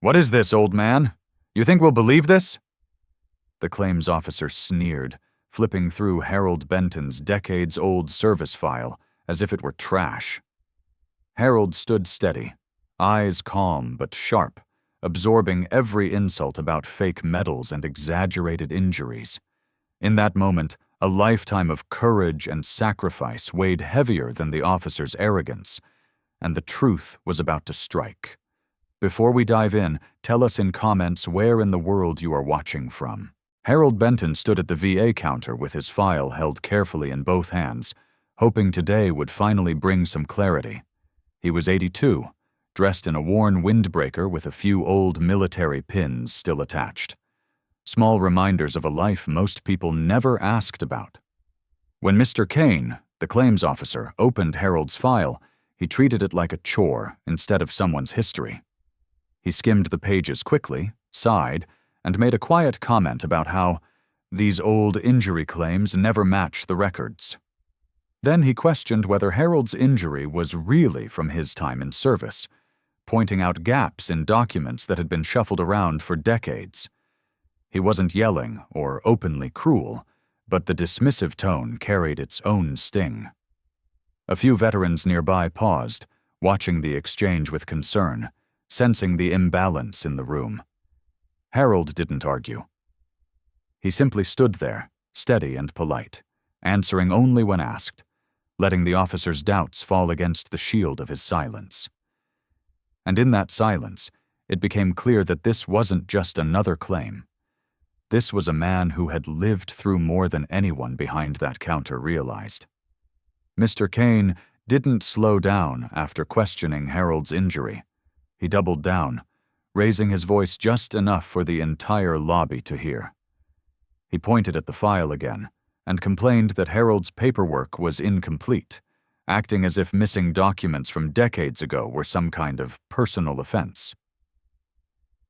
"What is this, old man? You think we'll believe this?" The claims officer sneered, flipping through Harold Benton's decades-old service file as if it were trash. Harold stood steady, eyes calm but sharp, absorbing every insult about fake medals and exaggerated injuries. In that moment, a lifetime of courage and sacrifice weighed heavier than the officer's arrogance, and the truth was about to strike. Before we dive in, tell us in comments where in the world you are watching from. Harold Benton stood at the VA counter with his file held carefully in both hands, hoping today would finally bring some clarity. He was 82, dressed in a worn windbreaker with a few old military pins still attached. Small reminders of a life most people never asked about. When Mr. Kane, the claims officer, opened Harold's file, he treated it like a chore instead of someone's history. He skimmed the pages quickly, sighed, and made a quiet comment about how these old injury claims never match the records. Then he questioned whether Harold's injury was really from his time in service, pointing out gaps in documents that had been shuffled around for decades. He wasn't yelling or openly cruel, but the dismissive tone carried its own sting. A few veterans nearby paused, watching the exchange with concern, sensing the imbalance in the room. Harold didn't argue. He simply stood there, steady and polite, answering only when asked, letting the officer's doubts fall against the shield of his silence. And in that silence, it became clear that this wasn't just another claim. This was a man who had lived through more than anyone behind that counter realized. Mr. Kane didn't slow down after questioning Harold's injury. He doubled down, raising his voice just enough for the entire lobby to hear. He pointed at the file again and complained that Harold's paperwork was incomplete, acting as if missing documents from decades ago were some kind of personal offense.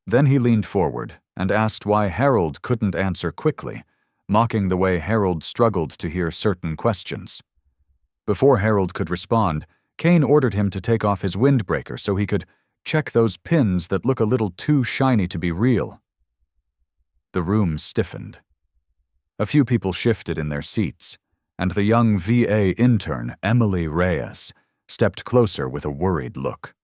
Then he leaned forward and asked why Harold couldn't answer quickly, mocking the way Harold struggled to hear certain questions. Before Harold could respond, Kane ordered him to take off his windbreaker so he could check those pins that look a little too shiny to be real. The room stiffened. A few people shifted in their seats, and the young VA intern, Emily Reyes, stepped closer with a worried look.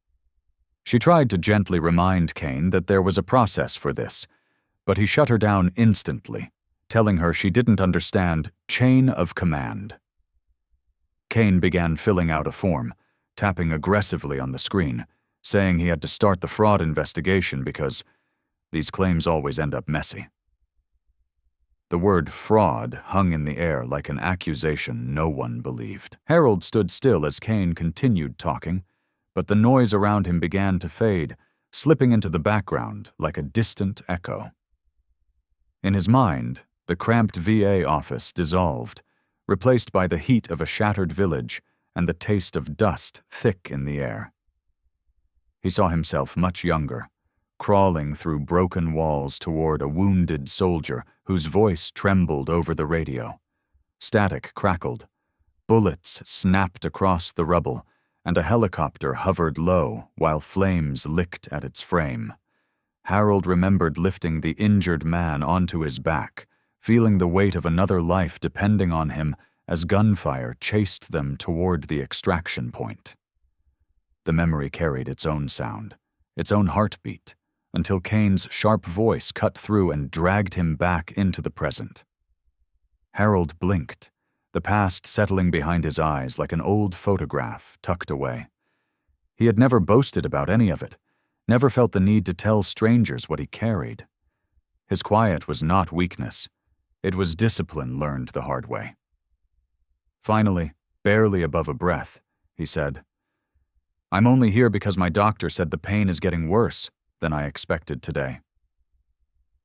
She tried to gently remind Kane that there was a process for this, but he shut her down instantly, telling her she didn't understand chain of command. Kane began filling out a form, tapping aggressively on the screen, saying he had to start the fraud investigation because these claims always end up messy. The word fraud hung in the air like an accusation no one believed. Harold stood still as Kane continued talking, but the noise around him began to fade, slipping into the background like a distant echo. In his mind, the cramped VA office dissolved, replaced by the heat of a shattered village and the taste of dust thick in the air. He saw himself much younger, crawling through broken walls toward a wounded soldier whose voice trembled over the radio. Static crackled. Bullets snapped across the rubble, and a helicopter hovered low while flames licked at its frame. Harold remembered lifting the injured man onto his back, feeling the weight of another life depending on him as gunfire chased them toward the extraction point. The memory carried its own sound, its own heartbeat, until Kane's sharp voice cut through and dragged him back into the present. Harold blinked, the past settling behind his eyes like an old photograph tucked away. He had never boasted about any of it, never felt the need to tell strangers what he carried. His quiet was not weakness. It was discipline learned the hard way. Finally, barely above a breath, he said, "I'm only here because my doctor said the pain is getting worse than I expected today."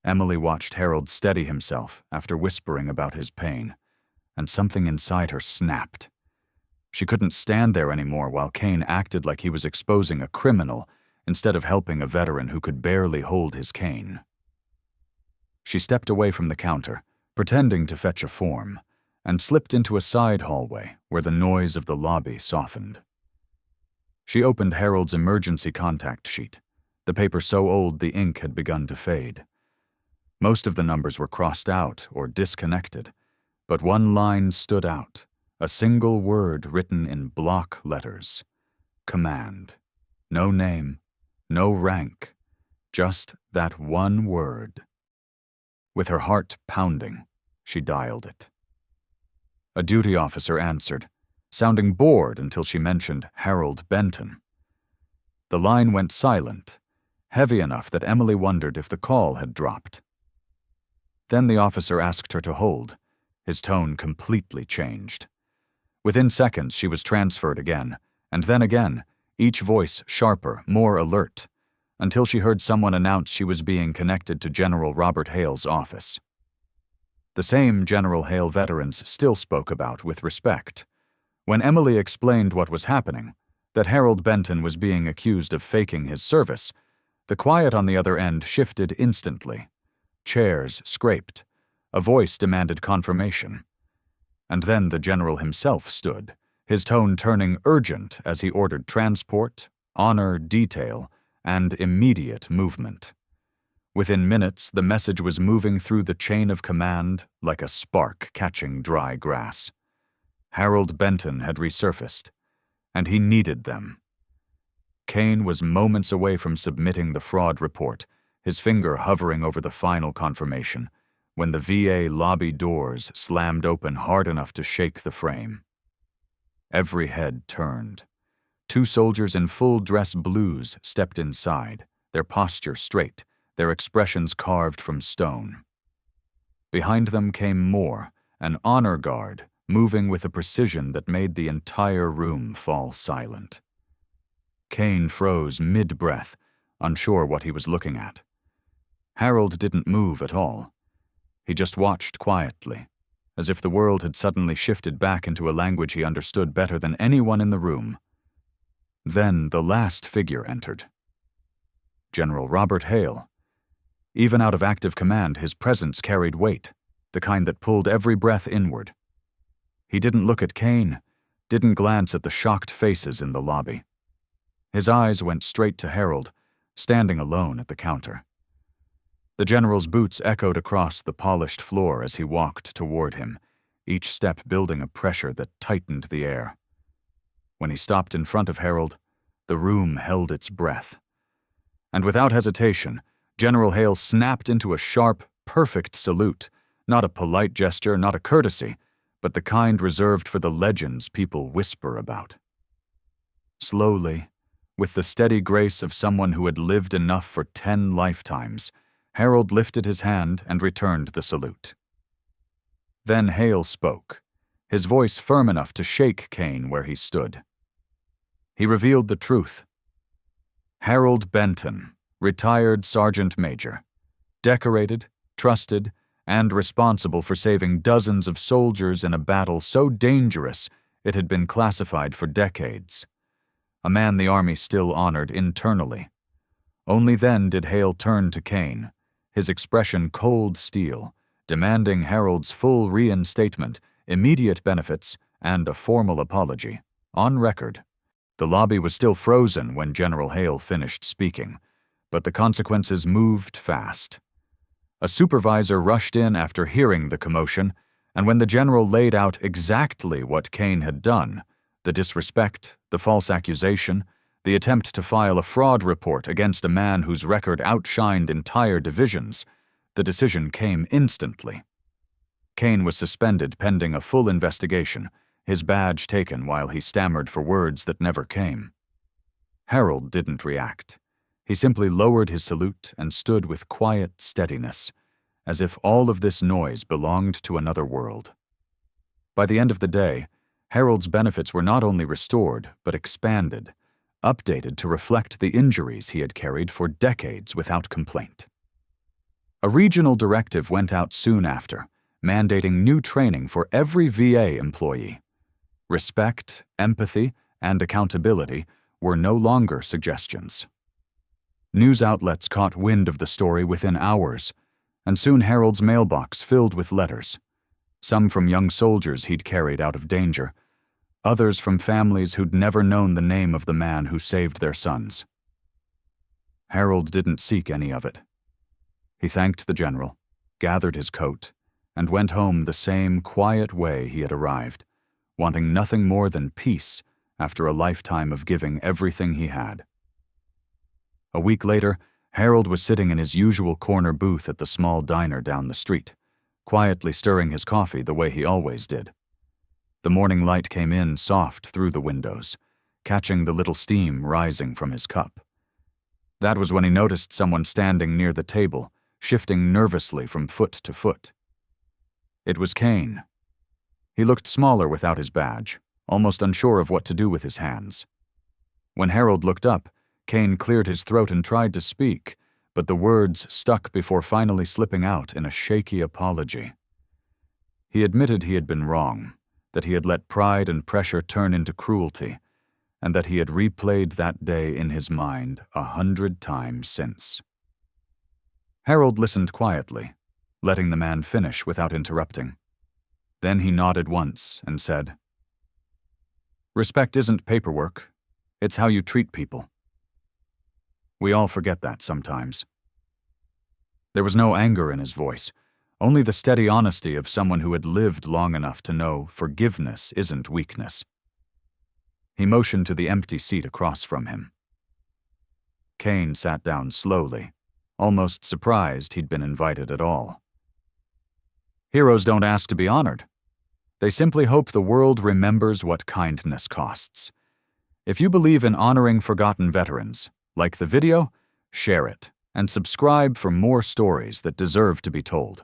Emily watched Harold steady himself after whispering about his pain, and something inside her snapped. She couldn't stand there anymore while Kane acted like he was exposing a criminal instead of helping a veteran who could barely hold his cane. She stepped away from the counter, pretending to fetch a form, and slipped into a side hallway where the noise of the lobby softened. She opened Harold's emergency contact sheet, the paper so old the ink had begun to fade. Most of the numbers were crossed out or disconnected, but one line stood out, a single word written in block letters. Command. No name, no rank, just that one word. With her heart pounding, she dialed it. A duty officer answered, sounding bored until she mentioned Harold Benton. The line went silent, heavy enough that Emily wondered if the call had dropped. Then the officer asked her to hold. His tone completely changed. Within seconds, she was transferred again, and then again, each voice sharper, more alert, until she heard someone announce she was being connected to General Robert Hale's office. The same General Hale veterans still spoke about with respect. When Emily explained what was happening, that Harold Benton was being accused of faking his service, the quiet on the other end shifted instantly. Chairs scraped. A voice demanded confirmation. And then the general himself stood, his tone turning urgent as he ordered transport, honor detail, and immediate movement. Within minutes, the message was moving through the chain of command like a spark catching dry grass. Harold Benton had resurfaced, and he needed them. Kane was moments away from submitting the fraud report, his finger hovering over the final confirmation, when the VA lobby doors slammed open hard enough to shake the frame. Every head turned. Two soldiers in full dress blues stepped inside, their posture straight, their expressions carved from stone. Behind them came more, an honor guard, moving with a precision that made the entire room fall silent. Kane froze mid-breath, unsure what he was looking at. Harold didn't move at all. He just watched quietly, as if the world had suddenly shifted back into a language he understood better than anyone in the room. Then the last figure entered. General Robert Hale. Even out of active command, his presence carried weight, the kind that pulled every breath inward. He didn't look at Kane, didn't glance at the shocked faces in the lobby. His eyes went straight to Harold, standing alone at the counter. The general's boots echoed across the polished floor as he walked toward him, each step building a pressure that tightened the air. When he stopped in front of Harold, the room held its breath. And without hesitation, General Hale snapped into a sharp, perfect salute, not a polite gesture, not a courtesy, but the kind reserved for the legends people whisper about. Slowly, with the steady grace of someone who had lived enough for 10 lifetimes, Harold lifted his hand and returned the salute. Then Hale spoke, his voice firm enough to shake Kane where he stood. He revealed the truth. Harold Benton, retired Sergeant Major, decorated, trusted, and responsible for saving dozens of soldiers in a battle so dangerous it had been classified for decades. A man the Army still honored internally. Only then did Hale turn to Kane, his expression cold steel, demanding Harold's full reinstatement, immediate benefits, and a formal apology, on record. The lobby was still frozen when General Hale finished speaking, but the consequences moved fast. A supervisor rushed in after hearing the commotion, and when the general laid out exactly what Kane had done, the disrespect, the false accusation, the attempt to file a fraud report against a man whose record outshined entire divisions, the decision came instantly. Kane was suspended pending a full investigation, his badge taken while he stammered for words that never came. Harold didn't react. He simply lowered his salute and stood with quiet steadiness, as if all of this noise belonged to another world. By the end of the day, Harold's benefits were not only restored, but expanded, updated to reflect the injuries he had carried for decades without complaint. A regional directive went out soon after, mandating new training for every VA employee. Respect, empathy, and accountability were no longer suggestions. News outlets caught wind of the story within hours, and soon Harold's mailbox filled with letters, some from young soldiers he'd carried out of danger, others from families who'd never known the name of the man who saved their sons. Harold didn't seek any of it. He thanked the general, gathered his coat, and went home the same quiet way he had arrived, wanting nothing more than peace after a lifetime of giving everything he had. A week later, Harold was sitting in his usual corner booth at the small diner down the street, quietly stirring his coffee the way he always did. The morning light came in soft through the windows, catching the little steam rising from his cup. That was when he noticed someone standing near the table, shifting nervously from foot to foot. It was Kane. He looked smaller without his badge, almost unsure of what to do with his hands. When Harold looked up, Kane cleared his throat and tried to speak, but the words stuck before finally slipping out in a shaky apology. He admitted he had been wrong, that he had let pride and pressure turn into cruelty, and that he had replayed that day in his mind 100 times since. Harold listened quietly, letting the man finish without interrupting. Then he nodded once and said, "Respect isn't paperwork. It's how you treat people." We all forget that sometimes. There was no anger in his voice, only the steady honesty of someone who had lived long enough to know forgiveness isn't weakness. He motioned to the empty seat across from him. Kane sat down slowly, almost surprised he'd been invited at all. Heroes don't ask to be honored. They simply hope the world remembers what kindness costs. If you believe in honoring forgotten veterans, like the video, share it, and subscribe for more stories that deserve to be told.